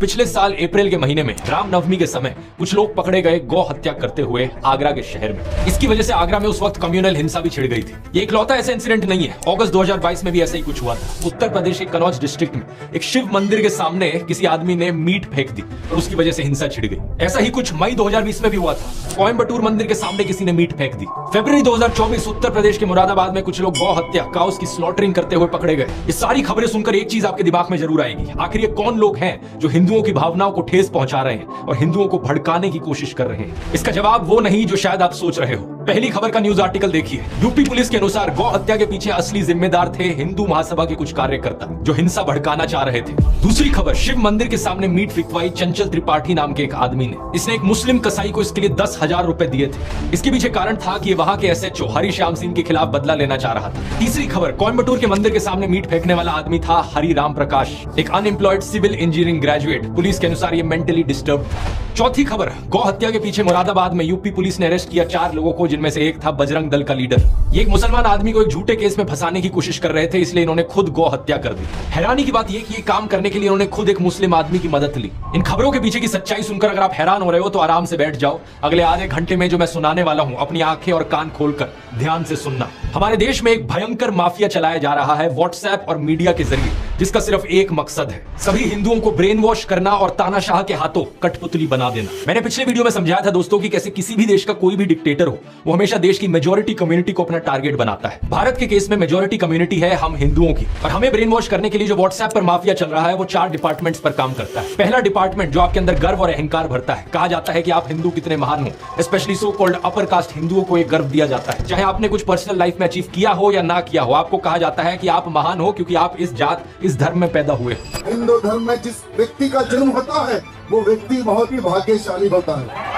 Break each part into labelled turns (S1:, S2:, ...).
S1: पिछले साल अप्रैल के महीने में रामनवमी के समय कुछ लोग पकड़े गए गौ हत्या करते हुए आगरा के शहर में। इसकी वजह से आगरा में उस वक्त कम्युनल हिंसा भी छिड़ गई थी। ये इकलौता ऐसा इंसिडेंट नहीं है, अगस्त 2022 में भी ऐसा ही कुछ हुआ था। उत्तर प्रदेश के कनौज डिस्ट्रिक्ट में एक शिव मंदिर के सामने किसी आदमी ने मीट फेंक दी और उसकी वजह से हिंसा छिड़ गई। ऐसा ही कुछ मई 2020 में भी हुआ था, कोयम्बटूर मंदिर के सामने किसी ने मीट फेंक दी। फरवरी 2024 उत्तर प्रदेश के मुरादाबाद में कुछ लोग गौ हत्या काउस की स्लॉटरिंग करते हुए पकड़े गए। ये सारी खबरें सुनकर एक चीज आपके दिमाग में जरूर आएगी, आखिर ये कौन लोग हैं जो हिंदुओं की भावनाओं को ठेस पहुंचा रहे हैं और हिंदुओं को भड़काने की कोशिश कर रहे हैं। इसका जवाब वो नहीं जो शायद आप सोच रहे हो। पहली खबर का न्यूज आर्टिकल देखिए। यूपी पुलिस के अनुसार गौ हत्या के पीछे असली जिम्मेदार थे हिंदू महासभा के कुछ कार्यकर्ता जो हिंसा भड़काना चाह रहे थे। दूसरी खबर, शिव मंदिर के सामने मीट फिकवाई चंचल त्रिपाठी नाम के एक आदमी ने। इसने एक मुस्लिम कसाई को इसके लिए 10,000 रुपए दिए थे। इसके पीछे कारण था कि वहां के एसएचओ हरिश्याम सिंह के खिलाफ बदला लेना चाह रहा था। तीसरी खबर, कोयम्बटूर के मंदिर के सामने मीट फेंकने वाला आदमी था हरिराम प्रकाश, एक unemployed civil engineering graduate. Police के अनुसार ये मेंटली डिस्टर्ब था। चौथी खबर, गौ हत्या के पीछे मुरादाबाद में यूपी पुलिस ने अरेस्ट किया 4 लोगों को, जिनमें से एक था बजरंग दल का लीडर। ये एक मुसलमान आदमी को एक झूठे केस में फंसाने की कोशिश कर रहे थे, इसलिए इन्होंने खुद गौ हत्या कर दी। हैरानी की बात यह कि ये काम करने के लिए इन्होंने खुद एक मुस्लिम आदमी की मदद ली। इन खबरों के पीछे की सच्चाई सुनकर अगर आप हैरान हो रहे हो तो आराम से बैठ जाओ। अगले आधे घंटे में जो मैं सुनाने वाला हूं, अपनी आंखें और कान खोलकर ध्यान से सुनना। हमारे देश में एक भयंकर माफिया चलाया जा रहा है व्हाट्सएप और मीडिया के जरिए, जिसका सिर्फ एक मकसद है, सभी हिंदुओं को ब्रेन वॉश करना और तानाशाह के हाथों कठपुतली बना देना। मैंने पिछले वीडियो में समझाया था दोस्तों कि कैसे किसी भी देश का कोई भी डिक्टेटर हो, वो हमेशा देश की मेजॉरिटी कम्युनिटी को अपना टारगेट बनाता है। भारत के केस में मेजॉरिटी कम्युनिटी है हम हिंदुओं की, और हमें ब्रेन वॉश करने के लिए जो व्हाट्सएप पर माफिया चल रहा है वो 4 डिपार्टमेंट्स पर काम करता है। पहला डिपार्टमेंट जो आपके अंदर गर्व और अहंकार भरता है। कहा जाता है कि आप हिंदू कितने महान हो, specially so called upper caste हिंदुओं को एक गर्व दिया जाता है। चाहे आपने कुछ पर्सनल लाइफ में अचीव किया हो या ना किया हो, आपको कहा जाता है कि आप महान हो क्योंकि आप इस जात इस धर्म में पैदा हुए।
S2: हिंदू धर्म में जिस व्यक्ति का जन्म होता है वो व्यक्ति बहुत ही भाग्यशाली होता है।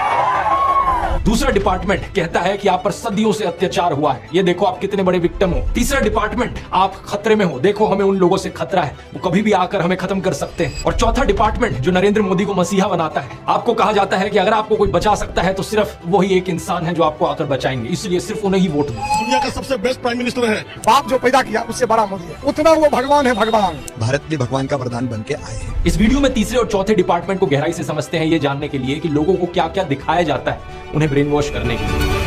S1: दूसरा डिपार्टमेंट कहता है कि आप पर सदियों से अत्याचार हुआ है, ये देखो आप कितने बड़े विक्टिम हो। तीसरा डिपार्टमेंट, आप खतरे में हो, देखो हमें उन लोगों से खतरा है, वो कभी भी आकर हमें खत्म कर सकते हैं। और चौथा डिपार्टमेंट जो नरेंद्र मोदी को मसीहा बनाता है, आपको कहा जाता है कि अगर आपको कोई बचा सकता है तो सिर्फ वही एक इंसान है जो आपको आकर बचाएंगे, इसलिए सिर्फ उन्हें ही वोट दो।
S3: दुनिया का सबसे बेस्ट प्राइम मिनिस्टर है,
S4: बाप जो पैदा किया उससे बड़ा मोदी है, उतना वो भगवान है। भगवान
S5: भारत भी भगवान का वरदान बन के आए हैं।
S1: इस वीडियो में तीसरे और चौथे डिपार्टमेंट को गहराई से समझते हैं, ये जानने के लिए कि लोगों को क्या क्या दिखाया जाता है उन्हें ब्रेन वॉश करने के लिए।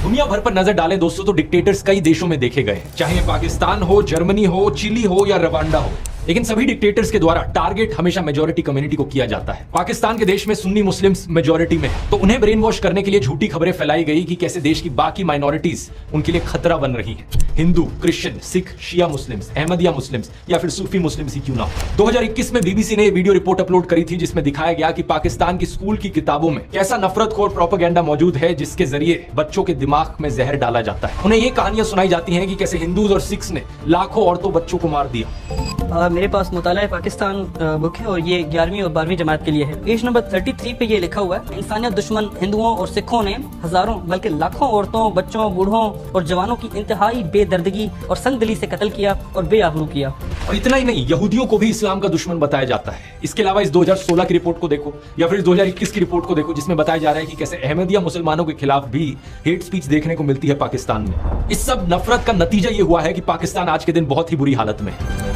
S1: दुनिया भर पर नजर डालें दोस्तों तो डिक्टेटर्स कई देशों में देखे गए, चाहे पाकिस्तान हो, जर्मनी हो, चिली हो या रवांडा हो, लेकिन सभी डिक्टेटर्स के द्वारा टारगेट हमेशा मेजॉरिटी कम्युनिटी को किया जाता है। पाकिस्तान के देश में सुन्नी मुस्लिम्स मेजॉरिटी में, तो उन्हें ब्रेन वॉश करने के लिए झूठी खबरें फैलाई गई कि कैसे देश की बाकी माइनॉरिटीज उनके लिए खतरा बन रही है। हिंदू, क्रिश्चियन, सिख, शिया मुस्लिम्स, अहमदिया मुस्लिम्स या फिर सूफी मुस्लिम्स ही क्यों ना। 2021 में बीबीसी ने वीडियो रिपोर्ट अपलोड करी थी जिसमें दिखाया गया कि पाकिस्तान की स्कूल की किताबों में कैसा नफरतखोर प्रोपेगेंडा मौजूद है, जिसके जरिए बच्चों के दिमाग में जहर डाला जाता है। उन्हें ये कहानियां सुनाई जाती हैं कि कैसे हिंदूज और सिख्स ने लाखों औरतों बच्चों को मार दिया।
S6: मेरे पास मुताला पाकिस्तान बुक है और ये 11वीं और 12वीं जमात के लिए है। पेज नंबर 33 पे ये लिखा हुआ है, इंसानियत दुश्मन हिंदुओं और सिखों ने हजारों बल्कि लाखों औरतों, बच्चों, बूढ़ों और जवानों की इंतहाई बेदर्दगी और संगदिली से कत्ल किया और बेआबरू किया।
S1: और इतना ही नहीं, यहूदियों को भी इस्लाम का दुश्मन बताया जाता है। इसके अलावा इस 2016 की रिपोर्ट को देखो या फिर 2021 की रिपोर्ट को देखो, जिसमें बताया जा रहा है कि कैसे अहमदिया मुसलमानों के खिलाफ भी हेट स्पीच देखने को मिलती है पाकिस्तान में। इस सब नफरत का नतीजा ये हुआ है कि पाकिस्तान आज के दिन बहुत ही बुरी हालत में है।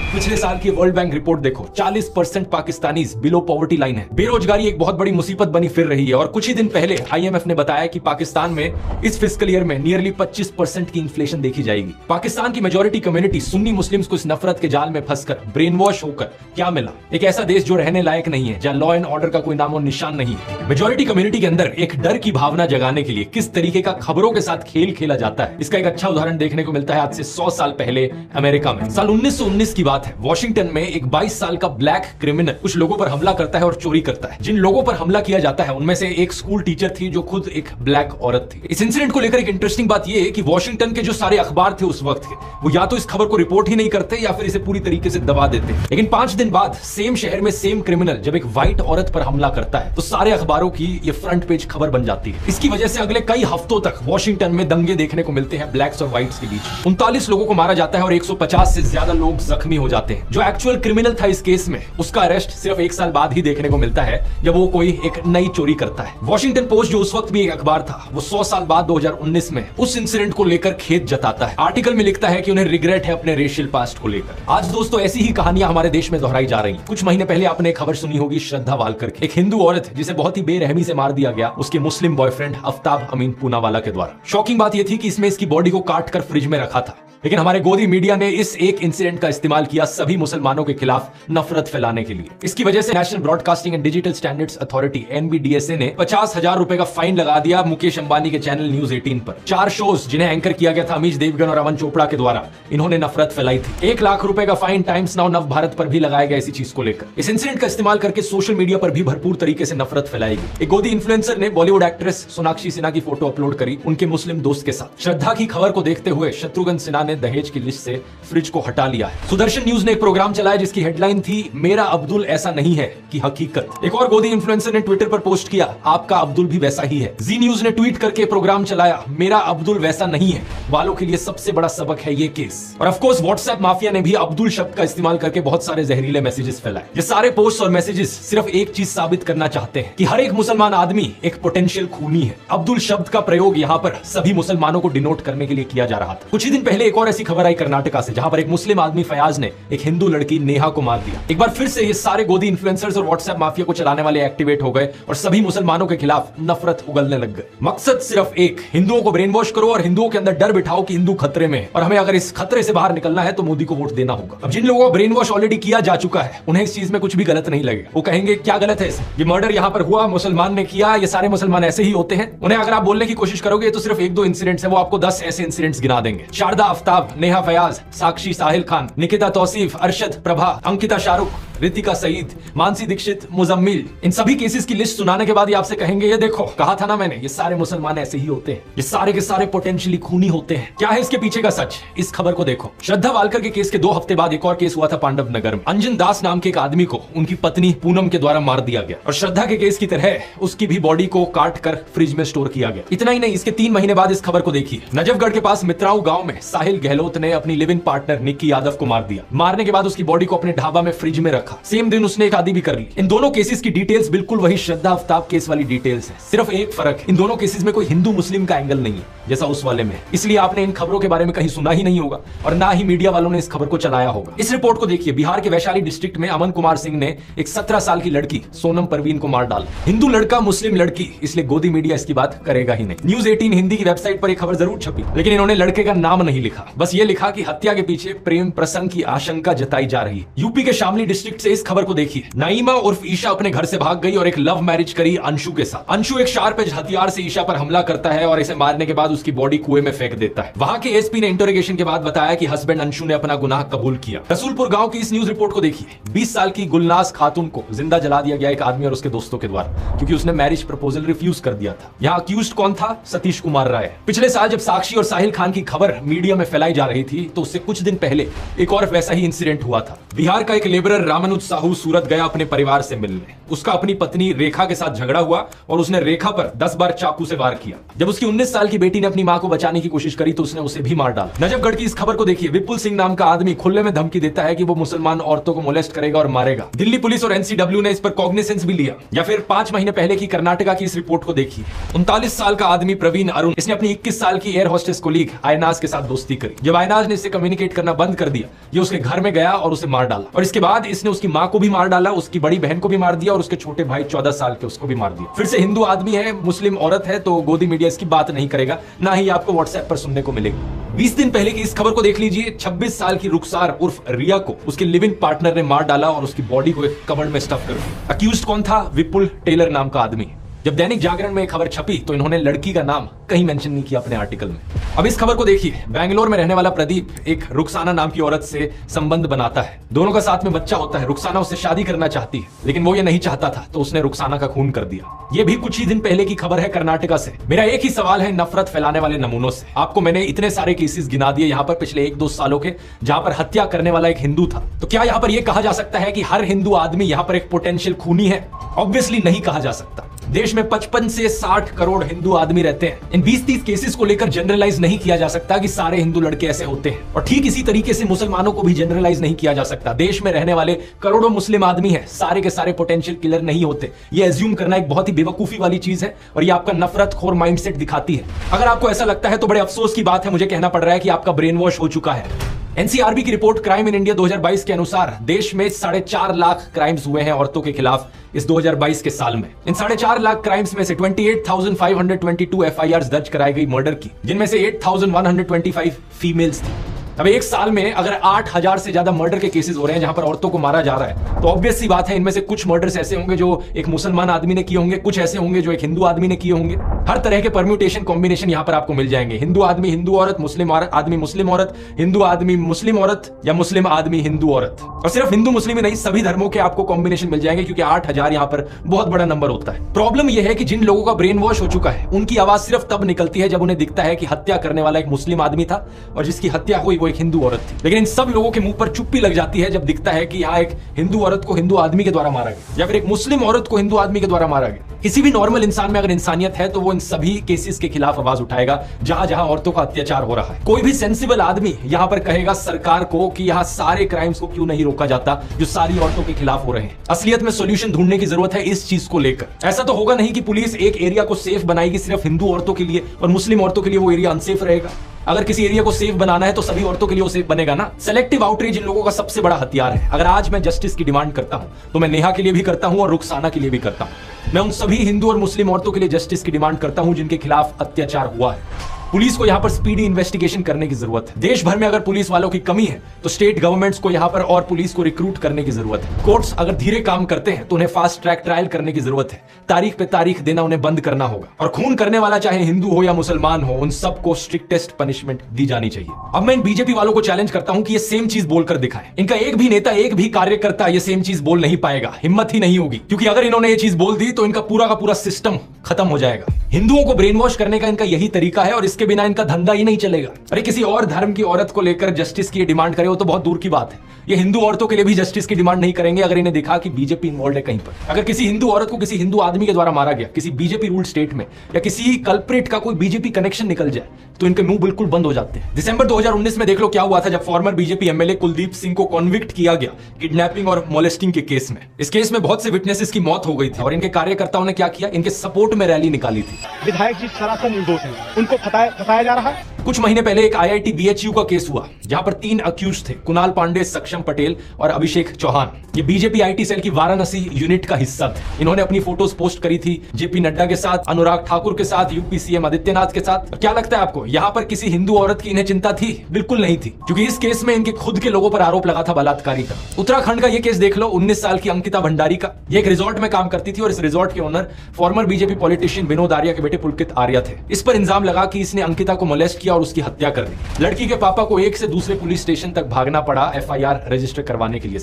S1: पिछले साल की वर्ल्ड बैंक रिपोर्ट देखो, 40% पाकिस्तानीज बिलो पॉवर्टी लाइन है। बेरोजगारी एक बहुत बड़ी मुसीबत बनी फिर रही है और कुछ ही दिन पहले आईएमएफ ने बताया कि पाकिस्तान में इस फिस्कल ईयर में नियरली 25% की इन्फ्लेशन देखी जाएगी। पाकिस्तान की मेजॉरिटी कम्युनिटी सुन्नी मुस्लिम्स को इस नफरत के जाल में फंसकर ब्रेन वॉश होकर क्या मिला? एक ऐसा देश जो रहने लायक नहीं है, जहां लॉ एंड ऑर्डर का कोई नामो निशान नहीं है। मेजॉरिटी कम्युनिटी के अंदर एक डर की भावना जगाने के लिए किस तरीके का खबरों के साथ खेल खेला जाता है, इसका एक अच्छा उदाहरण देखने को मिलता है आज से 100 साल पहले अमेरिका में। साल 1919 की बात है, वॉशिंगटन में एक 22 साल का ब्लैक क्रिमिनल कुछ लोगों पर हमला करता है और चोरी करता है। जिन लोगों पर हमला किया जाता है उनमें से एक स्कूल टीचर थी जो खुद एक ब्लैक औरत थी। इस इंसिडेंट को लेकर एक इंटरेस्टिंग बात यह है कि वॉशिंगटन के जो सारे अखबार थे उस वक्त के, वो या तो इस खबर को रिपोर्ट ही नहीं करते या फिर इसे पूरी तरीके से दबा देते। लेकिन 5 दिन बाद सेम शहर में सेम क्रिमिनल जब एक व्हाइट औरत पर हमला करता है तो सारे अखबारों की ये फ्रंट पेज खबर बन जाती है। इसकी वजह से अगले कई हफ्तों तक वॉशिंगटन में दंगे देखने को मिलते हैं ब्लैक्स और व्हाइट्स के बीच। 39 लोगों को मारा जाता है और 150 से ज्यादा लोग जख्मी हो जाते हैं। जो एक्चुअल क्रिमिनल था इस केस में, उसका अरेस्ट सिर्फ 1 साल बाद ही देखने को मिलता है, जब वो कोई एक नई चोरी करता है। वॉशिंगटन पोस्ट जो उस वक्त भी एक अखबार था, वो 100 साल बाद 2019 में उस इंसिडेंट को लेकर खेद जताता है। आर्टिकल में लिखता है कि उन्हें रिग्रेट है अपने रेशियल पास्ट को लेकर। आज दोस्तों ऐसी ही कहानियां हमारे देश में दोहराई जा रही हैं। कुछ महीने पहले आपने एक खबर सुनी होगी श्रद्धा वालकर की, एक हिंदू औरत जिसे बहुत ही बेरहमी से मार दिया गया उसके मुस्लिम बॉयफ्रेंड आफ्ताब अमीन पूनावाला के द्वारा। शॉकिंग बात यह थी कि इसमें इसकी बॉडी को काट कर फ्रिज में रखा था, लेकिन हमारे गोदी मीडिया ने इस एक इंसिडेंट का इस्तेमाल किया सभी मुसलमानों के खिलाफ नफरत फैलाने के लिए। इसकी वजह से national broadcasting and digital standards authority (NBDSA) ने 50,000 रुपए का फाइन लगा दिया मुकेश अंबानी के चैनल न्यूज 18 पर। 4 शोज जिन्हें एंकर किया गया था अमीश देवगन और अमन चोपड़ा के द्वारा, इन्होंने नफरत फैलाई थी। 1 लाख रुपए का फाइन टाइम्स नाउ नव भारत पर भी लगाया गया इसी चीज को लेकर। इस इंसिडेंट का इस्तेमाल करके सोशल मीडिया पर भी भरपूर तरीके से नफरत फैलाई गई। एक गोदी इन्फ्लुएंसर ने बॉलीवुड एक्ट्रेस सोनाक्षी सिन्हा की फोटो अपलोड करी उनके मुस्लिम दोस्त के साथ। श्रद्धा की खबर को देखते हुए शत्रुघ्न सिन्हा ने दहेज की लिस्ट से फ्रिज को हटा लिया है। सुदर्शन न्यूज ने एक प्रोग्राम चलाया जिसकी हेडलाइन थी मेरा अब्दुल ऐसा नहीं है कि हकीकत। एक और गोदी इन्फ्लुएंसर ने ट्विटर पर पोस्ट किया आपका अब्दुल भी वैसा ही है। जी न्यूज ने ट्वीट करके प्रोग्राम चलाया मेरा अब्दुल वैसा नहीं है वालों के लिए सबसे बड़ा सबक है ये केस। और ऑफ कोर्स व्हाट्सएप माफिया ने भी अब्दुल शब्द का इस्तेमाल करके बहुत सारे जहरीले मैसेजेस फैलाए। ये सारे पोस्ट और मैसेजेस सिर्फ एक चीज साबित करना चाहते हैं कि हर एक मुसलमान आदमी एक पोटेंशियल खूनी है। अब्दुल शब्द का प्रयोग यहाँ पर सभी मुसलमानों को डिनोट करने के लिए किया जा रहा था। कुछ ही दिन पहले एक और ऐसी खबर आई कर्नाटका से, जहां पर एक मुस्लिम आदमी फयाज ने एक हिंदू लड़की नेहा को मार दिया। एक बार फिर से ये सारे गोदी इन्फ्लुएंसर्स और व्हाट्सएप माफिया को चलाने वाले एक्टिवेट हो गए और सभी मुसलमानों के खिलाफ नफरत उगलने लग गए। मकसद सिर्फ एक, हिंदुओं को ब्रेन वॉश करो और हिंदुओं के अंदर डर बिठाओ कि हिंदू खतरे में है और हमें अगर इस खतरे से बाहर निकलना है तो मोदी को वोट देना होगा। अब जिन लोगों को ब्रेन वॉश ऑलरेडी किया जा चुका है उन्हें इस चीज में कुछ भी गलत नहीं लगेगा। वो कहेंगे क्या गलत है इसमें, ये मर्डर यहाँ पर हुआ, मुसलमान ने किया, ये सारे मुसलमान ऐसे ही होते हैं। उन्हें अगर आप बोलने की कोशिश करोगे तो सिर्फ 1-2 इंसिडेंट्स है, वो आपको 10 ऐसे इंसिडेंट्स गिना देंगे। शारदा आफ्ताब, नेहा फयाज, साक्षी साहिल खान, निकिता तौसीफ, अरशद प्रभा, अंकिता शाहरुख, रितिका सईद, मानसी दीक्षित, मुजम्मिल, इन सभी केसेस की लिस्ट सुनाने के बाद ये आपसे कहेंगे ये देखो कहा था ना मैंने, ये सारे मुसलमान ऐसे ही होते हैं, ये सारे के सारे पोटेंशियली खूनी होते हैं। क्या है इसके पीछे का सच, इस खबर को देखो। श्रद्धा वालकर के केस के 2 हफ्ते बाद एक और केस हुआ था पांडव नगर में। अंजन दास नाम के एक आदमी को उनकी पत्नी पूनम के द्वारा मार दिया गया और श्रद्धा के केस की तरह उसकी भी बॉडी को काट कर फ्रिज में स्टोर किया गया। इतना ही नहीं, इसके 3 महीने बाद इस खबर को देखिए। नजफगढ़ के पास मित्राऊ गांव में साहिल गहलोत ने अपनी live in partner Nikki Yadav को मार दिया। मारने के बाद उसकी बॉडी को अपने ढाबा में फ्रिज में रखा। सेम दिन उसने एक आदि भी कर ली। इन दोनों केसेस की डिटेल्स बिल्कुल वही श्रद्धा आफ्ताब केस वाली डिटेल्स है। सिर्फ एक फर्क, इन दोनों केसेस में कोई हिंदू मुस्लिम का एंगल नहीं है जैसा उस वाले में, इसलिए आपने इन खबरों के बारे में कहीं सुना ही नहीं होगा और ना ही मीडिया वालों ने इस खबर को चलाया होगा। इस रिपोर्ट को देखिए, बिहार के वैशाली डिस्ट्रिक्ट में अमन कुमार सिंह ने एक 17 साल की लड़की सोनम परवीन को मार डाला। हिंदू लड़का मुस्लिम लड़की, इसलिए गोदी मीडिया इसकी बात करेगा ही नहीं। न्यूज 18 हिंदी की वेबसाइट पर एक खबर जरूर छपी, लेकिन इन्होंने लड़के का नाम नहीं लिखा, बस ये लिखा कि हत्या के पीछे प्रेम प्रसंग की आशंका जताई जा रही है। यूपी के शामली डिस्ट्रिक्ट से इस खबर को देखिए। नाइमा उर्फ ईशा अपने घर से भाग गई और एक लव मैरिज करी अंशु के साथ। अंशु एक शार्प एज हथियार से ईशा पर हमला करता है और इसे मारने के बाद उसकी बॉडी कुएं में फेंक देता है। वहां के एसपी ने इंटरोगेशन के बाद बताया कि हस्बैंड अंशु ने अपना गुनाह कबूल किया। रसूलपुर गांव की इस न्यूज रिपोर्ट को देखिए। 20 साल की गुलनाज खातून को जिंदा जला दिया गया एक आदमी और उसके दोस्तों के द्वारा, क्योंकि उसने मैरिज प्रपोजल रिफ्यूज कर दिया था। यहाँ अक्यूज्ड कौन था? सतीश कुमार राय। पिछले साल जब साक्षी और साहिल खान की खबर मीडिया में फैलाई जा रही थी तो उससे कुछ दिन पहले एक और वैसा ही इंसिडेंट हुआ था। बिहार का एक लेबरर रामानुज साहू सूरत गया अपने परिवार से मिलने। उसका अपनी पत्नी रेखा के साथ झगड़ा हुआ और उसने रेखा पर 10 बार चाकू से वार किया। जब उसकी 19 साल की बेटी ने अपनी मां को बचाने की कोशिश करी तो उसने उसे भी मार डाला। नजफगढ़ की इस खबर को देखिए। विपुल सिंह नाम का आदमी खुले में धमकी देता है कि वो मुसलमान औरतों को मोलेस्ट करेगा और मारेगा। दिल्ली पुलिस और एनसीडब्ल्यू ने इस पर कॉग्निसेंस भी लिया। या फिर 5 महीने पहले की कर्नाटका की इस रिपोर्ट को देखिए। 39 साल का आदमी प्रवीण अरुण, इसने अपनी 21 साल की एयर होस्टेस कोलीग आयनाज के साथ दोस्ती करी। जब आयनाज ने इससे कम्युनिकेट करना बंद कर दिया, ये उसके घर में गया और उसे मार डाला और इसके बाद इसने उसकी मां को भी मार डाला, उसकी बड़ी बहन को भी मार दिया और उसके छोटे भाई 14 साल के उसको भी मार दिया। फिर से हिंदू आदमी है, मुस्लिम औरत है, तो गोदी मीडिया इसकी बात नहीं करेगा, ना ही आपको व्हाट्सएप पर सुनने को मिलेगी। 20 दिन पहले की इस खबर को देख लीजिए। 26 साल की रुखसार उर्फ रिया को उसके लिव इन पार्टनर ने मार डाला और उसकी बॉडी को एक कबर्ड में स्टफ कर दिया। अक्यूज्ड कौन था? विपुल टेलर नाम का आदमी। जब दैनिक जागरण में खबर छपी तो इन्होंने लड़की का नाम कहीं मेंशन नहीं किया अपने आर्टिकल में। अब इस खबर को देखिए। बेंगलोर में रहने वाला प्रदीप एक रुखसाना नाम की औरत से संबंध बनाता है। दोनों का साथ में बच्चा होता है। रुखसाना उससे शादी करना चाहती है, लेकिन वो ये नहीं चाहता था, तो उसने रुखसाना का खून कर दिया। ये भी कुछ ही दिन पहले की खबर है कर्नाटका से। मेरा एक ही सवाल है नफरत फैलाने वाले नमूनों से। आपको मैंने इतने सारे केसेस गिना दिए यहाँ पर पिछले 1-2 सालों के, जहां पर हत्या करने वाला एक हिंदू था। तो क्या यहाँ पर यह कहा जा सकता है कि हर हिंदू आदमी यहाँ पर एक पोटेंशियल खूनी है? ऑब्वियसली नहीं कहा जा सकता। देश में 55 से 60 करोड़ हिंदू आदमी रहते हैं। इन 20-30 केसेस को लेकर जनरलाइज नहीं किया जा सकता कि सारे हिंदू लड़के ऐसे होते हैं, और ठीक इसी तरीके से मुसलमानों को भी जनरलाइज नहीं किया जा सकता। देश में रहने वाले करोड़ों मुस्लिम आदमी हैं, सारे के सारे पोटेंशियल किलर नहीं होते। ये एज्यूम करना एक बहुत ही बेवकूफी वाली चीज है, और ये आपका नफरतखोर माइंडसेट दिखाती है। अगर आपको ऐसा लगता है तो बड़े अफसोस की बात है, मुझे कहना पड़ रहा है कि आपका ब्रेन वॉश हो चुका है। एनसीआरबी की रिपोर्ट क्राइम इन इंडिया 2022 के अनुसार देश में 4.5 लाख क्राइम्स हुए हैं औरतों के खिलाफ इस 2022 के साल में। इन 4.5 लाख क्राइम्स में से 28,522 एफआईआर दर्ज कराई गई मर्डर की, जिनमें से 8,125 फीमेल्स थी। अब एक साल में अगर 8,000 से ज्यादा मर्डर के केसेस हो रहे हैं जहां पर औरतों को मारा जा रहा है, तो ऑब्वियस सी बात है इनमें से कुछ मर्डर्स ऐसे होंगे जो एक मुसलमान आदमी ने किए होंगे, कुछ ऐसे होंगे जो एक हिंदू आदमी ने किए होंगे। हर तरह के परम्यूटेशन कॉम्बिनेशन यहां पर आपको मिल जाएंगे। हिंदू आदमी हिंदू औरत, मुस्लिम आदमी मुस्लिम औरत, हिंदू आदमी मुस्लिम औरत, या मुस्लिम आदमी हिंदू औरत। और सिर्फ हिंदू मुस्लिम ही नहीं, सभी धर्मों के आपको कॉम्बिनेशन मिल जाएंगे, क्योंकि 8,000 यहां पर बहुत बड़ा नंबर होता है। प्रॉब्लम यह है कि जिन लोगों का ब्रेन वॉश हो चुका है, उनकी आवाज सिर्फ तब निकलती है जब उन्हें दिखता है कि हत्या करने वाला एक मुस्लिम आदमी था और जिसकी हत्या हुई वो एक हिंदू औरत थी। लेकिन इन सब लोगों के मुंह पर चुप्पी लग जाती है जब दिखता है कि यहाँ एक हिंदू औरत को हिंदू आदमी के द्वारा मारा गया, या फिर एक मुस्लिम औरत को हिंदू आदमी के द्वारा मारा गया। किसी भी नॉर्मल इंसान में अगर इंसानियत है तो वो इन सभी केसेस के खिलाफ आवाज उठाएगा जहां जहां औरतों का अत्याचार हो रहा है। कोई भी सेंसिबल आदमी यहां पर कहेगा सरकार को कि यहां सारे क्राइम्स को क्यों नहीं रोका जाता जो सारी औरतों के खिलाफ हो रहे हैं। असलियत में सॉल्यूशन ढूंढने की जरूरत है इस चीज को लेकर। ऐसा तो होगा नहीं कि पुलिस एक एरिया को सेफ बनाएगी सिर्फ हिंदू औरतों के लिए और मुस्लिम औरतों के लिए वो एरिया अनसेफ रहेगा। अगर किसी एरिया को सेफ बनाना है तो सभी औरतों के लिए वो सेफ बनेगा ना। सेलेक्टिव आउटरीच इन लोगों का सबसे बड़ा हथियार है। अगर आज मैं जस्टिस की डिमांड करता हूं तो मैं नेहा के लिए भी करता हूं और रुखसाना के लिए भी करता हूं। मैं उन सभी हिंदू और मुस्लिम औरतों के लिए जस्टिस की डिमांड करता हूं जिनके खिलाफ अत्याचार हुआ है। पुलिस को यहां पर स्पीडी इन्वेस्टिगेशन करने की जरूरत है। देश भर में अगर पुलिस वालों की कमी है तो स्टेट गवर्नमेंट्स को यहां पर और पुलिस को रिक्रूट करने की जरूरत है। कोर्ट्स अगर धीरे काम करते हैं तो उन्हें फास्ट ट्रैक ट्रायल करने की जरूरत है। तारीख पे तारीख देना उन्हें बंद करना होगा, और खून करने वाला चाहे हिंदू हो या मुसलमान हो, उन सबको स्ट्रिक्टेस्ट पनिशमेंट दी जानी चाहिए। अब मैं इन बीजेपी वालों को चैलेंज करता हूं कि ये सेम चीज बोलकर दिखाएं। इनका एक भी नेता, एक भी कार्यकर्ता ये सेम चीज बोल नहीं पाएगा, हिम्मत ही नहीं होगी, क्योंकि अगर इन्होंने ये चीज बोल दी तो इनका पूरा का पूरा सिस्टम खत्म हो जाएगा। हिंदुओं को ब्रेन वॉश करने का इनका यही तरीका है, और इसके बिना इनका धंधा ही नहीं चलेगा। अरे किसी और धर्म की औरत को लेकर जस्टिस की डिमांड करे वो तो बहुत दूर की बात है। ये हिंदू औरतों के लिए भी जस्टिस की डिमांड नहीं करेंगे अगर इन्हें दिखा कि बीजेपी इन्वॉल्व है कहीं पर। अगर किसी हिंदू औरत को किसी हिंदू आदमी के द्वारा मारा गया किसी बीजेपी रूल्ड स्टेट में, या किसी कल्प्रेट का कोई बीजेपी कनेक्शन निकल जाए, तो इनके मुंह बिल्कुल बंद हो जाते हैं। दिसंबर 2019 में देख लो क्या हुआ था जब farmer BJP MLA Kuldeep Singh को कॉन्विक्ट किया गया किडनैपिंग और मोलेस्टिंग के केस में। इस केस में बहुत से विटनेसेस की मौत हो गई थी, और इनके कार्यकर्ताओं ने क्या किया, इनके सपोर्ट में रैली निकाली थी।
S4: विधायक जी सरासर निर्दोष हैं, उनको फंसाया जा रहा है।
S1: कुछ महीने पहले एक आईआईटी बीएचयू का केस हुआ जहां पर 3 अक्यूज थे, कुणाल पांडे, सक्षम पटेल और अभिषेक चौहान। ये बीजेपी आईटी सेल की वाराणसी यूनिट का हिस्सा थे। इन्होंने अपनी फोटोज पोस्ट करी थी जेपी नड्डा के साथ, अनुराग ठाकुर के साथ, यूपी सीएम आदित्यनाथ के साथ। क्या लगता है आपको यहाँ पर किसी हिंदू औरत की इन्हें चिंता थी? बिल्कुल नहीं थी, क्योंकि इस केस में इनके खुद के लोगों पर आरोप लगा था बलात्कारी का। उत्तराखंड का ये केस देख लो, 19 साल की अंकिता भंडारी का। ये एक रिजॉर्ट में काम करती थी और इस रिजॉर्ट के owner farmer BJP politician Vinod Arya के बेटे पुलकित आर्या थे। इस पर इल्जाम लगा कि इसने अंकिता को मोलेस्ट किया और उसकी हत्या कर दी। लड़की के पापा को एक से दूसरे पुलिस स्टेशन तक भागना पड़ा एफआईआर रजिस्टर करवाने के लिए।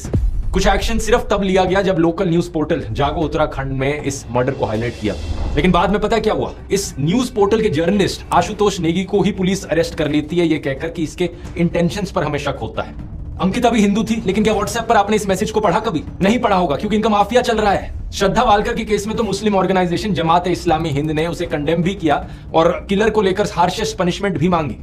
S1: कुछ एक्शन सिर्फ तब लिया गया जब लोकल न्यूज पोर्टल जागो उत्तराखंड में इस मर्डर को हाईलाइट किया। लेकिन बाद में पता है क्या हुआ, इस न्यूज पोर्टल के जर्नलिस्ट आशुतोष नेगी को ही पुलिस अरेस्ट कर लेती है, ये कहकर कि इसके इंटेंशंस पर हमें शक होता है। अंकिता भी हिंदू थी, लेकिन क्या व्हाट्सएप पर आपने इस मैसेज को पढ़ा? कभी नहीं पढ़ा होगा, क्योंकि इनका माफिया चल रहा है। श्रद्धा वालकर के केस में तो मुस्लिम ऑर्गेनाइजेशन जमात इस्लामी हिंद ने उसे कंडेम भी किया और किलर को लेकर हार्शेस्ट पनिशमेंट भी मांगी।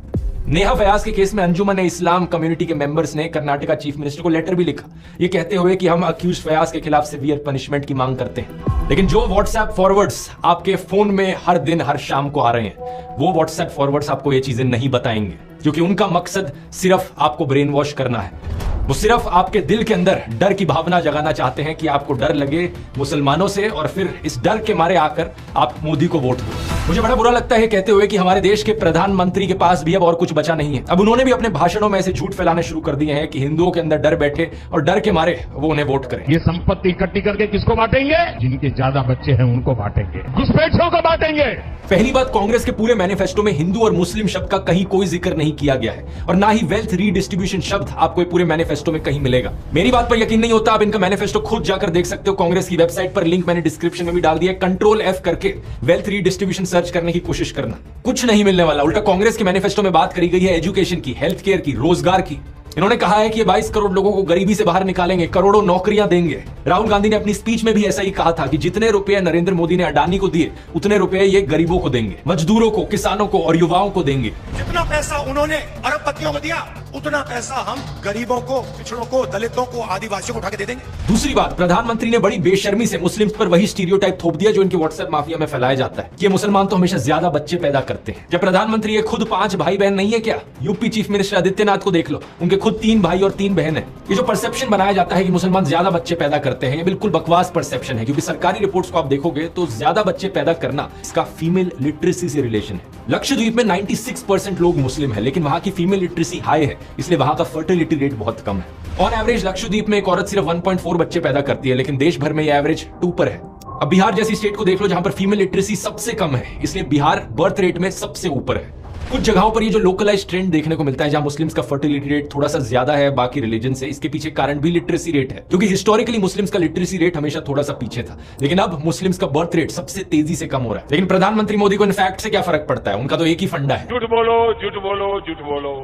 S1: नेहा फयाज के केस में अंजुमन इस्लाम कम्युनिटी के मेंबर्स ने कर्नाटका चीफ मिनिस्टर को लेटर भी लिखा, ये कहते हुए कि हम अक्यूज फयाज के खिलाफ सीवियर पनिशमेंट की मांग करते हैं। लेकिन जो व्हाट्सएप फॉरवर्ड्स आपके फोन में हर दिन हर शाम को आ रहे हैं, वो व्हाट्सएप फॉरवर्ड्स आपको ये चीजें नहीं बताएंगे, क्योंकि उनका मकसद सिर्फ आपको ब्रेन वॉश करना है। वो सिर्फ आपके दिल के अंदर डर की भावना जगाना चाहते हैं कि आपको डर लगे मुसलमानों से, और फिर इस डर के मारे आकर आप मोदी को वोट दो। मुझे बड़ा बुरा लगता है कहते हुए कि हमारे देश के प्रधानमंत्री के पास भी अब और कुछ बचा नहीं है। अब उन्होंने भी अपने भाषणों में ऐसे झूठ फैलाने शुरू कर दिए हैं कि हिंदुओं के अंदर डर बैठे और डर के मारे वो उन्हें वोट करें।
S3: ये संपत्ति इकट्ठी करके किसको बांटेंगे? जिनके ज्यादा बच्चे हैं उनको बांटेंगे, घुसपैठियों को बांटेंगे।
S1: पहली बात, कांग्रेस के पूरे मैनिफेस्टो में हिंदू और मुस्लिम शब्द का कहीं कोई जिक्र नहीं किया गया है, और ना ही वेल्थ रीडिस्ट्रीब्यूशन शब्द आपको पूरे मैनिफेस्टो में कहीं मिलेगा। मेरी बात पर यकीन नहीं होता, आप इनका मैनिफेस्टो खुद जाकर देख सकते हो। कांग्रेस की वेबसाइट पर लिंक मैंने डिस्क्रिप्शन में भी डाल दिया, कंट्रोल F करके वेल्थ रीडिस्ट्रीब्यूशन सर्च करने की कोशिश करना। कुछ नहीं मिलने वाला। उल्टा कांग्रेस के मैनिफेस्टो में बात करी गई है एजुकेशन की, हेल्थ केयर की, रोजगार की। इन्होंने कहा है कि ये 22 करोड़ लोगों को गरीबी से बाहर निकालेंगे, करोड़ों नौकरियां देंगे। राहुल गांधी ने अपनी स्पीच में भी ऐसा ही कहा था कि जितने रुपए नरेंद्र मोदी ने अडानी को दिए उतने रुपए ये गरीबों को देंगे, मजदूरों को, किसानों को और युवाओं को देंगे।
S4: जितना पैसा उन्होंने अरबपतियों को दिया उतना पैसा हम गरीबों को, पिछड़ों को, दलितों को, आदिवासियों को उठा के दे देंगे।
S1: दूसरी बात, प्रधानमंत्री ने बड़ी बेशर्मी से मुस्लिम्स पर वही स्टीरियोटाइप थोप दिया जो इनके व्हाट्सएप माफिया में फैलाया जाता है कि मुसलमान तो हमेशा ज्यादा बच्चे पैदा करते हैं। जब प्रधानमंत्री ये खुद 5 भाई बहन नहीं है क्या? यूपी चीफ मिनिस्टर आदित्यनाथ को देख लो, उनके खुद 3 भाई और 3 बहन है। ये जो परसेप्शन बनाया जाता है कि मुसलमान ज्यादा बच्चे पैदा करते हैं, ये बिल्कुल बकवास परसेप्शन है, क्योंकि सरकारी रिपोर्ट्स को आप देखोगे तो ज्यादा बच्चे पैदा करना इसका फीमेल लिटरेसी से रिलेशन है। लक्षद्वीप में 96% लोग मुस्लिम है, लेकिन वहां की फीमेल लिटरेसी हाई है, इसलिए वहां का फर्टिलिटी रेट बहुत कम है। ऑन एवरेज लक्षद्वीप में एक औरत सिर्फ 1.4 बच्चे पैदा करती है, लेकिन देश भर में ये एवरेज 2 पर है। अब बिहार जैसी स्टेट को देख लो जहां पर फीमेल लिटरेसी सबसे कम है, इसलिए बिहार बर्थ रेट में सबसे ऊपर है। कुछ जगहों पर ये जो लोकलाइज ट्रेंड देखने को मिलता है जहां मुस्लिम्स का फर्टिलिटी रेट थोड़ा सा ज्यादा है बाकी रिलीजन से, इसके पीछे कारण भी लिटरेसी रेट है, क्योंकि हिस्टोरिकली मुस्लिम्स का लिटरेसी रेट हमेशा थोड़ा सा पीछे था, लेकिन अब मुस्लिम्स का बर्थ रेट सबसे तेजी से कम हो रहा है। लेकिन प्रधानमंत्री मोदी को इन फैक्ट से क्या फर्क पड़ता है? उनका तो एक ही फंडा है,
S3: झूठ बोलो, झूठ बोलो, झूठ बोलो।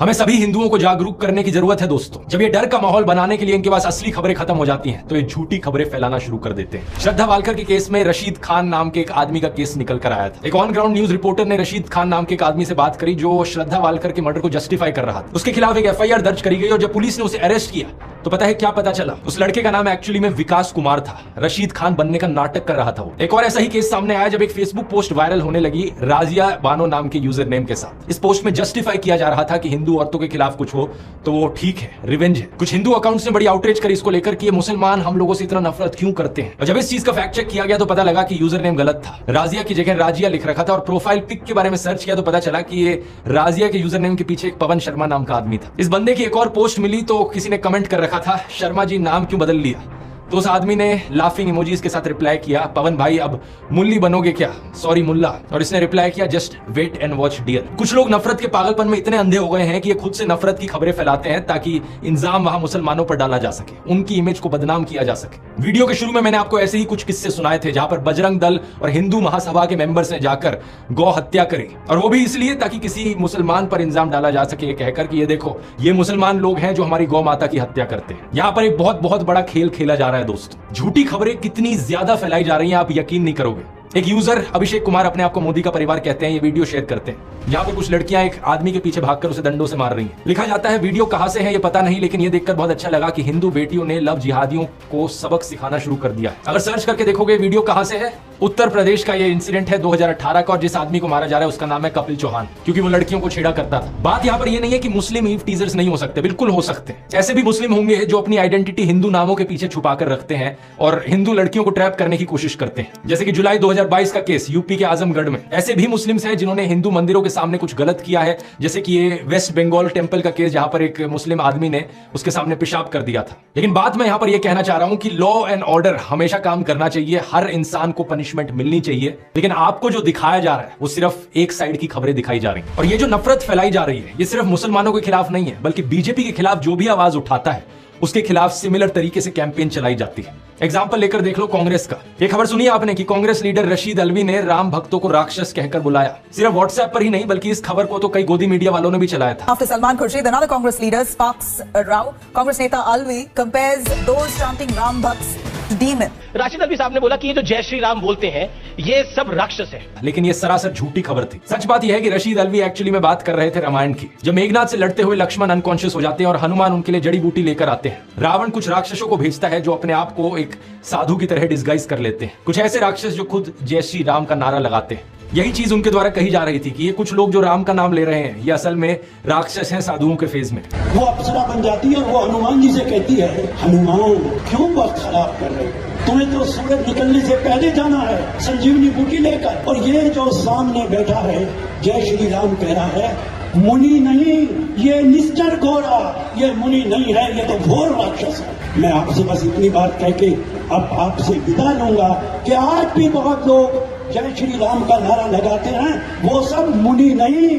S1: हमें सभी हिंदुओं को जागरूक करने की जरूरत है दोस्तों। जब ये डर का माहौल बनाने के लिए इनके पास असली खबरें खत्म हो जाती हैं, तो ये झूठी खबरें फैलाना शुरू कर देते हैं। श्रद्धा वालकर के केस में रशीद खान नाम के एक आदमी का केस निकल कर आया था। एक ऑन ग्राउंड न्यूज रिपोर्टर ने रशीद खान नाम के एक आदमी से बात करी जो श्रद्धा वालकर के मर्डर को जस्टिफाई कर रहा था। उसके खिलाफ एक FIR दर्ज करी गई और जब पुलिस ने उसे अरेस्ट किया तो पता है क्या पता चला? उस लड़के का नाम एक्चुअली में विकास कुमार था। रशीद खान बनने का नाटक कर रहा था वो। एक और ऐसा ही केस सामने आया जब एक फेसबुक पोस्ट वायरल होने लगी राजिया बानो नाम के यूजर नेम के साथ। इस पोस्ट में जस्टिफाई किया जा रहा था कि हिंदू औरतों के खिलाफ कुछ हो तो वो ठीक है, रिवेंज है। कुछ हिंदू अकाउंट्स ने बड़ी आउटरीच करी इसको लेकर कि ये मुसलमान हम लोगों से इतना नफरत क्यों करते हैं। और जब इस चीज का फैक्ट चेक किया गया तो पता लगा कि यूजर नेम गलत था, राजिया की जगह राजिया लिख रखा था। और प्रोफाइल पिक के बारे में सर्च किया तो पता चला कि ये राजिया के यूजर नेम के पीछे एक पवन शर्मा नाम का आदमी था। इस बंदे की एक और पोस्ट मिली तो किसी ने कमेंट कर रखा था, शर्मा जी नाम क्यों बदल लिया? तो उस आदमी ने लाफिंग इमोजीज के साथ रिप्लाई किया, पवन भाई अब मुल्ली बनोगे क्या? सॉरी मुल्ला। और इसने रिप्लाई किया, just wait and watch dear. कुछ लोग नफरत के पागलपन में इतने अंधे हो गए हैं कि ये खुद से नफरत की खबरें फैलाते हैं ताकि इंजाम वहां मुसलमानों पर डाला जा सके, उनकी इमेज को बदनाम किया जा सके। वीडियो के शुरू में मैंने आपको ऐसे ही कुछ किस्से सुनाए थे जहां पर बजरंग दल और हिंदू महासभा के मेंबर्स ने जाकर गौ हत्या करी, और वो भी इसलिए ताकि किसी मुसलमान पर इंजाम डाला जा सके कहकर कि ये देखो ये मुसलमान लोग हैं जो हमारी गौ माता की हत्या करते हैं। यहां पर एक बहुत बहुत बड़ा खेल खेला जा रहा है दोस्तों। झूठी खबरें कितनी ज्यादा फैलाई जा रही हैं आप यकीन नहीं करोगे। एक यूजर अभिषेक कुमार अपने आप को मोदी का परिवार कहते हैं, ये वीडियो शेयर करते हैं जहां पर कुछ लड़कियां एक आदमी के पीछे भागकर उसे डंडों से मार रही हैं। लिखा जाता है वीडियो कहां से है ये पता नहीं, लेकिन ये देखकर बहुत अच्छा लगा कि हिंदू बेटियों ने लव जिहादियों को सबक सिखाना शुरू कर दिया। अगर सर्च करके देखोगे वीडियो कहां से है, उत्तर प्रदेश का ये इंसिडेंट है 2018 का, और जिस आदमी को मारा जा रहा है उसका नाम है कपिल चौहान, क्योंकि वो लड़कियों को छेड़ा करता था। बात यहाँ पर ये नहीं है कि मुस्लिम ईव टीजर्स नहीं हो सकते, बिल्कुल हो सकते हैं। ऐसे भी मुस्लिम होंगे जो अपनी आइडेंटिटी हिंदू नामों के पीछे छुपा कर रखते हैं और हिंदू लड़कियों को ट्रैप करने की कोशिश करते हैं, जैसे कि जुलाई 2022 का केस यूपी के आजमगढ़ में। ऐसे भी मुस्लिम्स हैं जिन्होंने हिंदू मंदिरों के सामने कुछ गलत किया है, जैसे कि ये वेस्ट बंगाल टेंपल का केस जहां पर एक मुस्लिम आदमी ने उसके सामने पेशाब कर दिया था। लेकिन बात मैं यहां पर यह कहना चाह रहा हूं कि लॉ एंड ऑर्डर हमेशा काम करना चाहिए, हर इंसान को पनिशमेंट मिलनी चाहिए, लेकिन आपको जो दिखाया जा रहा है वो सिर्फ एक साइड की खबरें दिखाई जा रही हैं। और ये जो नफरत फैलाई जा रही है ये सिर्फ मुसलमानों के खिलाफ नहीं है, बल्कि बीजेपी के खिलाफ जो भी आवाज उठाता है उसके खिलाफ सिमिलर तरीके से कैंपेन चलाई जाती है। एग्जाम्पल लेकर देख लो कांग्रेस का। ये खबर सुनी आपने कि कांग्रेस लीडर रशीद अलवी ने राम भक्तों को राक्षस कहकर बुलाया। सिर्फ व्हाट्सएप पर ही नहीं बल्कि इस खबर को तो कई गोदी मीडिया वालों ने भी चलाया था।
S7: After Salman Khurshid, another Congress leader sparks a row. Congress neta Alvi compares those chanting Ram Bhakts to demon.
S8: Rashid Alvi साहब ने बोला कि ये जो जय श्री राम बोलते हैं ये सब राक्षस है,
S1: लेकिन ये सरासर झूठी खबर थी। सच बात यह है कि रशीद अलवी एक्चुअली में बात कर रहे थे रामायण की। जब मेघनाथ से लड़ते हुए लक्ष्मण अनकॉन्शियस हो जाते हैं और हनुमान उनके लिए जड़ी बूटी लेकर आते हैं, रावण कुछ राक्षसों को भेजता है जो अपने आप को एक साधु की तरह डिस्गाइज कर लेते हैं। कुछ ऐसे राक्षस जो खुद जय श्री राम का नारा लगाते हैं। यही चीज उनके द्वारा कही जा रही थी कि ये कुछ लोग जो राम का नाम ले रहे हैं ये असल में राक्षस हैं साधुओं के फेज में।
S9: वो अप्सरा बन जाती है और वो हनुमान जी से कहती है, हनुमान क्यों वक्त खराब कर रहे हो, तुम्हें तो सूरज निकलने से पहले जाना है संजीवनी बूटी लेकर। और ये जो सामने बैठा है जय श्री राम कह रहा है, मुनि नहीं, ये निश्चर घोड़ा, ये मुनि नहीं है, ये तो घोर राक्षस है। मैं आपसे बस इतनी बात कह के अब आपसे विदा लूंगा कि आज भी बहुत लोग जय श्री राम का नारा लगाते हैं, वो सब मुनि नहीं,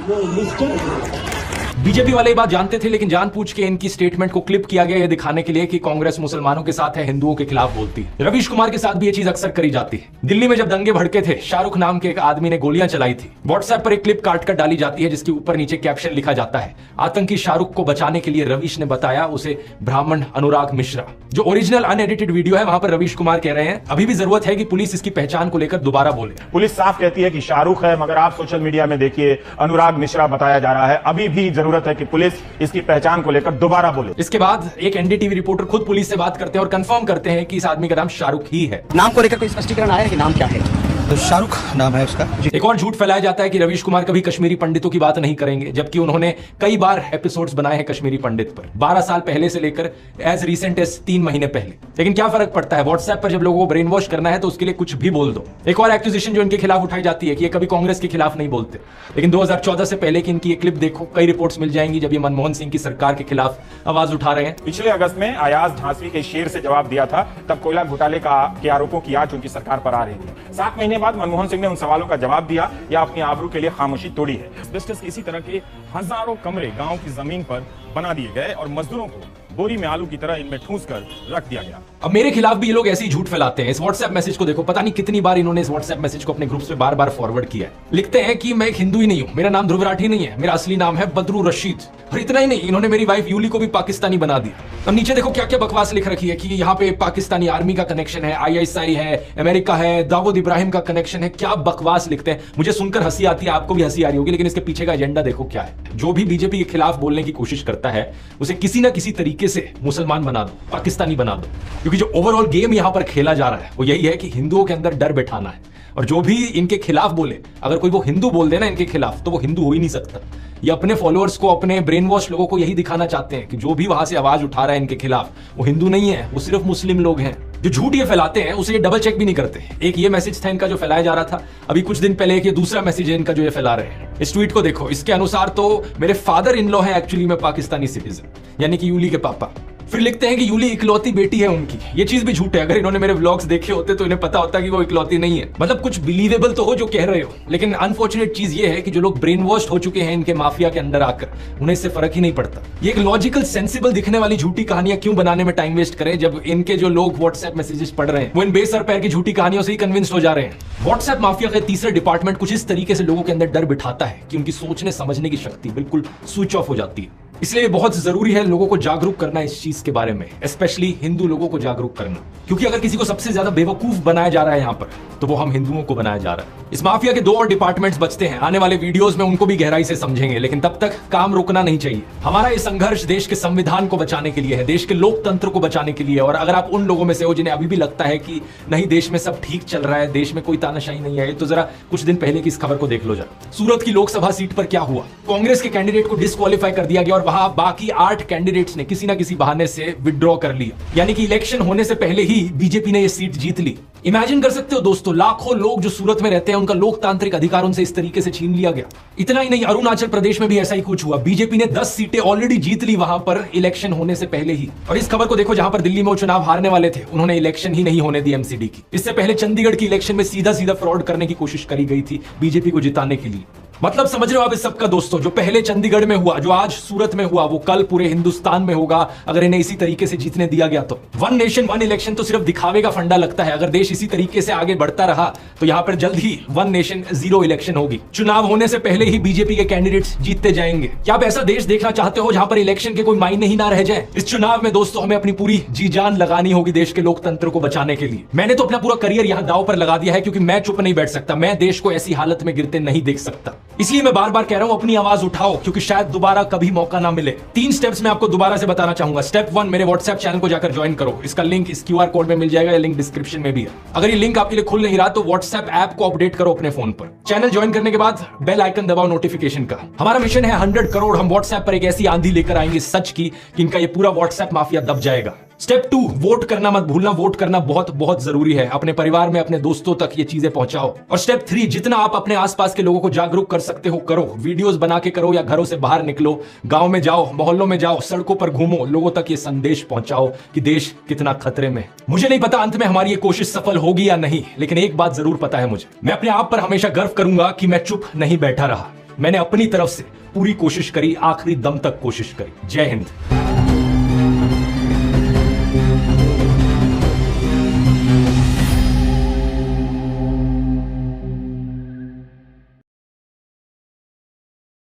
S9: वो निश्चर घोड़ा।
S1: बीजेपी वाले ये बात जानते थे, लेकिन जानबूझ के इनकी स्टेटमेंट को क्लिप किया गया, ये दिखाने के लिए कि कांग्रेस मुसलमानों के साथ है, हिंदुओं के खिलाफ बोलती है। रवीश कुमार के साथ भी ये चीज अक्सर करी जाती है। दिल्ली में जब दंगे भड़के थे, शाहरुख नाम के एक आदमी ने गोलियां चलाई थी। व्हाट्सएप पर एक क्लिप काट कर डाली जाती है जिसके ऊपर नीचे कैप्शन लिखा जाता है, आतंकी शाहरुख को बचाने के लिए रवीश ने बताया उसे ब्राह्मण अनुराग मिश्रा। जो ओरिजिनल अनएडिटेड वीडियो है वहां पर रवीश कुमार कह रहे हैं अभी भी जरूरत है कि पुलिस इसकी पहचान को लेकर दोबारा बोले।
S10: पुलिस साफ कहती है कि शाहरुख है, मगर आप सोशल मीडिया में देखिए अनुराग मिश्रा बताया जा रहा है। अभी भी जरूरत है कि पुलिस इसकी पहचान को लेकर दोबारा बोले।
S1: इसके बाद एक एनडीटीवी रिपोर्टर खुद पुलिस से बात करते हैं और कंफर्म करते हैं कि इस आदमी का नाम शाहरुख ही है।
S5: नाम को लेकर कोई स्पष्टीकरण आया है कि नाम क्या है? तो शाहरुख नाम है उसका।
S1: एक और झूठ फैलाया जाता है कि रवीश कुमार कभी कश्मीरी पंडितों की बात नहीं करेंगे, जबकि उन्होंने कई बार एपिसोड्स बनाए हैं कश्मीरी पंडित पर, 12 साल पहले से लेकर एज रिसेंट एज 3 महीने पहले। लेकिन क्या फर्क पड़ता है, व्हाट्सएप पर जब लोगों को ब्रेन वॉश करना है तो उसके लिए कुछ भी बोल दो। एक और एक्यूजेशन जो इनके खिलाफ उठाई जाती है कि ये कभी कांग्रेस के खिलाफ नहीं बोलते, लेकिन 2014 से पहले की इनकी ये क्लिप देखो, कई रिपोर्ट्स मिल जाएंगी जब ये मनमोहन सिंह की सरकार के खिलाफ आवाज उठा रहे हैं।
S10: पिछले अगस्त में अयाज झांसी के शेर से जवाब दिया था, तब कोयला घोटाले के आरोपों की आंच उनकी सरकार पर आ रही थी। 7 महीने बाद मनमोहन सिंह ने सवालों का जवाब दिया या अपनी आबरू के लिए खामोशी तोड़ी है। एस्बेस्टस के इसी तरह के हजारों कमरे गांव की जमीन पर बना दिए गए और मजदूरों को बोरी में आलू की तरह इनमें ठूंस कर रख दिया गया।
S1: अब मेरे खिलाफ भी ये लोग ऐसे ही झूठ फैलाते हैं। इस व्हाट्सएप मैसेज को देखो, पता नहीं कितनी बार इन्होंने इस व्हाट्सएप मैसेज को अपने ग्रुप्स में बार-बार फॉरवर्ड किया है। लिखते हैं कि मैं एक हिंदू ही नहीं हूं, मेरा नाम ध्रुव राठी नहीं है, मेरा असली नाम है बदरू रशीद। और इतना ही नहीं, इन्होंने मेरी वाइफ यूली को भी पाकिस्तानी बना दिया। अब नीचे देखो क्या क्या बकवास लिख रखी है कि यहाँ पे पाकिस्तानी आर्मी का कनेक्शन है, ISI है, अमेरिका है, दाऊद इब्राहिम का कनेक्शन है। क्या बकवास लिखते हैं, मुझे सुनकर हंसी आती है, आपको भी हंसी आ रही होगी, लेकिन इसके पीछे का एजेंडा देखो क्या है। जो भी बीजेपी के खिलाफ बोलने की कोशिश करता है उसे किसी ना किसी तरीके से मुसलमान बना दो, पाकिस्तानी बना दो, क्योंकि जो ओवरऑल गेम यहां पर खेला जा रहा है वो यही है कि हिंदुओं के अंदर डर बैठाना है। और जो भी इनके खिलाफ बोले, अगर कोई वो हिंदू बोल देना इनके खिलाफ, तो वो हिंदू हो ही नहीं सकता। ये अपने फॉलोअर्स को, अपने ब्रेन वॉश लोगों को यही दिखाना चाहते हैं कि जो भी वहां से आवाज उठा रहा है इनके खिलाफ वो हिंदू नहीं है, वो सिर्फ मुस्लिम लोग हैं। जो झूठ ये फैलाते हैं उसे ये डबल चेक भी नहीं करते। एक ये मैसेज था इनका जो फैलाया जा रहा था, अभी कुछ दिन पहले एक ये दूसरा मैसेज है इनका जो ये फैला रहे हैं। इस ट्वीट को देखो, इसके अनुसार तो मेरे फादर इन लॉ है एक्चुअली में पाकिस्तानी सिटीजन, यानी कि यूली के पापा। फिर लिखते हैं कि यूली इकलौती बेटी है उनकी। ये चीज भी झूठ है। अगर इन्होंने मेरे व्लॉग्स देखे होते तो इन्हें पता होता कि वो इकलौती नहीं है। मतलब कुछ बिलीवेबल तो हो जो कह रहे हो, लेकिन अनफॉर्चुनेट चीज ये है कि जो लोग ब्रेन वॉश हो चुके हैं इनके माफिया के अंदर आकर, उन्हें इससे फर्क ही नहीं पड़ता। ये एक लॉजिकल सेंसिबल दिखने वाली झूठी कहानियां क्यों बनाने में टाइम वेस्ट करें, जब इनके जो लोग व्हाट्सएप मैसेजेस पढ़ रहे हैं वो इन बेसर पैर की झूठी कहानियों से ही कन्विंस हो जा रहे हैं। व्हाट्सएप माफिया के तीसरे डिपार्टमेंट कुछ इस तरीके से लोगों के अंदर डर बिठाता है कि उनकी सोचने समझने की शक्ति बिल्कुल स्विच ऑफ हो जाती है। इसलिए बहुत जरूरी है लोगों को जागरूक करना इस चीज के बारे में, स्पेशली हिंदू लोगों को जागरूक करना, क्योंकि अगर किसी को सबसे ज्यादा बेवकूफ बनाया जा रहा है यहाँ पर, तो वो हम हिंदुओं को बनाया जा रहा है। इस माफिया के 2 और डिपार्टमेंट्स बचते हैं, आने वाले वीडियोस में उनको भी गहराई से समझेंगे, लेकिन तब तक काम रुकना नहीं चाहिए। हमारा ये संघर्ष देश के संविधान को बचाने के लिए है, देश के लोकतंत्र को बचाने के लिए। और अगर आप उन लोगों में से हो जिन्हें अभी भी लगता है कि नहीं देश में सब ठीक चल रहा है, देश में कोई तानाशाही नहीं है, तो जरा कुछ दिन पहले की इस खबर को देख लो जरा। सूरत की लोकसभा सीट पर क्या हुआ, कांग्रेस के कैंडिडेट को डिस्क्वालीफाई कर दिया गया और वहां बाकी 8 कैंडिडेट्स ने किसी ना किसी बहाने से विड्रॉ कर लिया, यानी कि इलेक्शन होने से पहले ही बीजेपी ने यह सीट जीत ली। इमेजिन कर सकते हो दोस्तों, लाखों लोग जो सूरत में रहते हैं उनका लोकतांत्रिक अधिकार उनसे इस तरीके से छीन लिया गया। इतना ही नहीं, अरुणाचल प्रदेश में भी ऐसा ही कुछ हुआ। बीजेपी ने 10 सीटें ऑलरेडी जीत ली वहां पर इलेक्शन होने से पहले ही। और इस खबर को देखो, जहां पर दिल्ली में वो चुनाव हारने वाले थे उन्होंने इलेक्शन ही नहीं होने दी एमसीडी की। इससे पहले चंडीगढ़ की इलेक्शन में सीधा सीधा फ्रॉड करने की कोशिश करी गई थी बीजेपी को जिताने के लिए। मतलब समझ रहे हो आप इस सबका दोस्तों, जो पहले चंडीगढ़ में हुआ, जो आज सूरत में हुआ, वो कल पूरे हिंदुस्तान में होगा अगर इन्हें इसी तरीके से जीतने दिया गया तो। 1 नेशन 1 इलेक्शन तो सिर्फ दिखावे का फंडा लगता है। अगर देश इसी तरीके से आगे बढ़ता रहा तो यहां पर जल्द ही 1 नेशन 0 इलेक्शन होगी। चुनाव होने से पहले ही बीजेपी के कैंडिडेट्स जीतते जाएंगे। क्या आप ऐसा देश देखना चाहते हो जहां पर इलेक्शन के कोई मायने ही ना रह जाए? इस चुनाव में दोस्तों हमें अपनी पूरी जी जान लगानी होगी देश के लोकतंत्र को बचाने के लिए। मैंने तो अपना पूरा करियर यहां दांव पर लगा दिया है, क्योंकि मैं चुप नहीं बैठ सकता, मैं देश को ऐसी हालत में गिरते नहीं देख सकता। इसलिए मैं बार बार कह रहा हूं, अपनी आवाज उठाओ, क्योंकि शायद दोबारा कभी मौका ना मिले। 3 स्टेप्स मैं आपको दोबारा से बताना चाहूंगा। स्टेप 1, मेरे व्हाट्सएप चैनल को जाकर ज्वाइन करो। इसका लिंक इस QR कोड में मिल जाएगा, या लिंक डिस्क्रिप्शन में भी है। अगर ये लिंक आपके लिए खुल नहीं रहा तो व्हाट्सएप ऐप को अपडेट करो अपने फोन पर। चैनल ज्वाइन करने के बाद बेल आइकन दबाओ नोटिफिकेशन का। हमारा मिशन है 100 करोड़। हम व्हाट्सएप पर एक ऐसी आंधी लेकर आएंगे सच की कि इनका ये पूरा व्हाट्सएप माफिया दब जाएगा। स्टेप 2, वोट करना मत भूलना। वोट करना बहुत बहुत जरूरी है। अपने परिवार में, अपने दोस्तों तक ये चीजें पहुंचाओ। और स्टेप 3, जितना आप अपने आसपास के लोगों को जागरूक कर सकते हो करो। वीडियोस बना के करो, या घरों से बाहर निकलो, गांव में जाओ, मोहल्लों में जाओ, सड़कों पर घूमो, लोगों तक ये संदेश पहुंचाओ कि देश कितना खतरे में। मुझे नहीं पता अंत में हमारी ये कोशिश सफल होगी या नहीं, लेकिन एक बात जरूर पता है मुझे, मैं अपने आप पर हमेशा गर्व करूंगा कि मैं चुप नहीं बैठा रहा। मैंने अपनी तरफ से पूरी कोशिश करी, आखिरी दम तक कोशिश करी। जय हिंद।